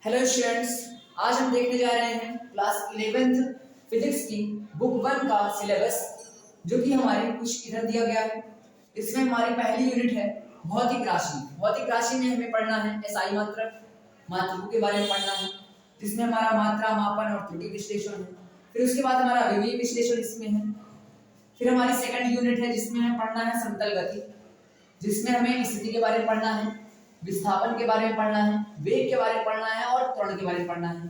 Hello students, आज हम देखने जा रहे हैं क्लास 11th फिजिक्स की बुक 1 का सिलेबस, जो कि हमारे कुछ इधर दिया गया है। इसमें हमारी पहली यूनिट है भौतिक राशि। भौतिक राशि में हमें पढ़ना है एसआई मात्रक, मात्रकों के बारे में पढ़ना है, जिसमें हमारा मात्रा, मापन और त्रुटि विश्लेषण है। फिर उसके बाद हमारा विमीय विश्लेषण इसमें है। फिर हमारी सेकंड यूनिट है जिसमें हमें पढ़ना है समतल गति, जिसमें हमें स्थिति के बारे में पढ़ना है, विस्थापन के बारे में पढ़ना है, वेग के बारे में पढ़ना है और त्वरण के बारे में पढ़ना है।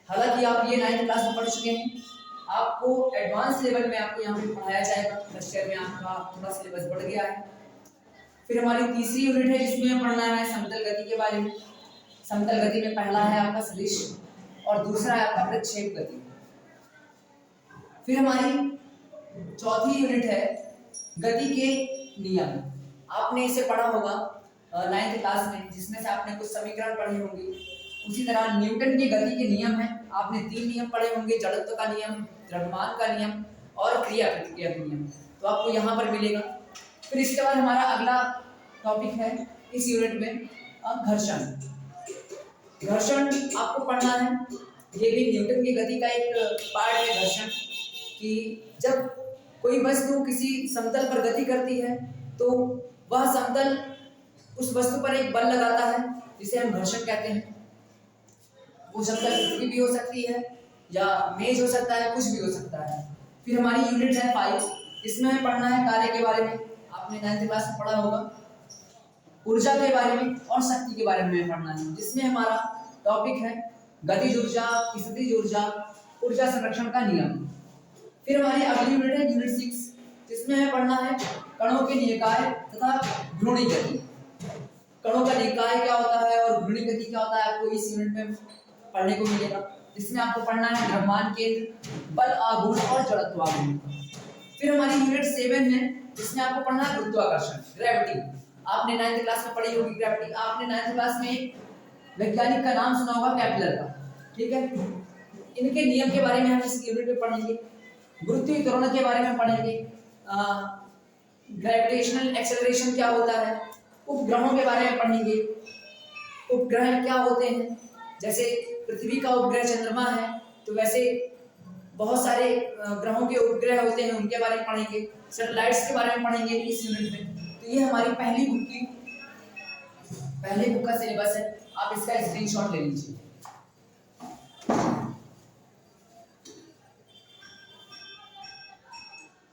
हालांकि आप ये 9th क्लास में पढ़ चुके हैं, आपको एडवांस लेवल में आपको यहाँ पे पढ़ाया जाएगा। फर्स्ट ईयर में आपका थोड़ा सिलेबस बढ़ गया है। फिर हमारी तीसरी यूनिट है जिसमें हमें पढ़ना है समतल गति के बारे में। समतल गति में पहला है आपका सदिश और दूसरा है आपका प्रक्षेप गति। फिर हमारी चौथी यूनिट है गति के नियम। आपने इसे पढ़ा होगा 9th क्लास में, जिसमें से आपने कुछ समीकरण पढ़े होंगे। उसी तरह न्यूटन की गति के नियम है, आपने 3 नियम पढ़े होंगे, जड़त्व का नियम, द्रव्यमान का नियम और क्रिया प्रतिक्रिया का नियम, तो आपको यहाँ पर मिलेगा। फिर इसके बाद हमारा अगला टॉपिक है इस यूनिट में घर्षण। घर्षण आपको पढ़ना है, ये भी न्यूटन की गति का एक पार्ट है घर्षण, कि जब कोई वस्तु किसी समतल पर गति करती है तो वह समतल उस वस्तु पर एक बल लगाता है, जिसे हम घर्षण कहते हैं। वो समतल पृथ्वी भी हो सकती है या मेज हो सकता है, कुछ भी हो सकता है। फिर हमारी यूनिट है 5, इसमें हमें पढ़ना है कार्य के बारे में। आपने 9th क्लास में पढ़ा होगा। ऊर्जा के बारे में और शक्ति के बारे में पढ़ना है, जिसमें हमारा टॉपिक है गतिज ऊर्जा, स्थितिज ऊर्जा, ऊर्जा संरक्षण का नियम। फिर हमारी अगली यूनिट है यूनिट 6, जिसमें हमें पढ़ना है कणों के निकाय तथा घूर्णी गति। कणों का निकाय क्या होता है और घूर्णी गति क्या होता है, आपको इस यूनिट में पढ़ने को मिलेगा। जिसमें आपको पढ़ना है द्रव्यमान केंद्र, बल आघूर्ण और जड़त्व आघूर्ण। फिर हमारी यूनिट 7 है, जिसमें आपको पढ़ना है गुरुत्वाकर्षण, ग्रेविटी। आपने 9th क्लास में पढ़ी होगी ग्रेविटी। आपने 9th क्लास में एक वैज्ञानिक का नाम सुना होगा, केपलर का, ठीक है। इनके नियम के बारे में हम इस यूनिट में पढ़ेंगे। गुरुत्वीय त्वरण के बारे में पढ़ेंगे, ग्रेविटेशनल एक्सेलरेशन क्या होता है, उपग्रहों के बारे में पढ़ेंगे। उपग्रह क्या होते हैं, जैसे पृथ्वी का उपग्रह चंद्रमा है, तो वैसे बहुत सारे ग्रहों के उपग्रह होते हैं, उनके बारे में पढ़ेंगे। सैटेलाइट्स के बारे में पढ़ेंगे इस यूनिट में। तो ये हमारी पहली बुक का सिलेबस है। आप इसका स्क्रीनशॉट ले लीजिए।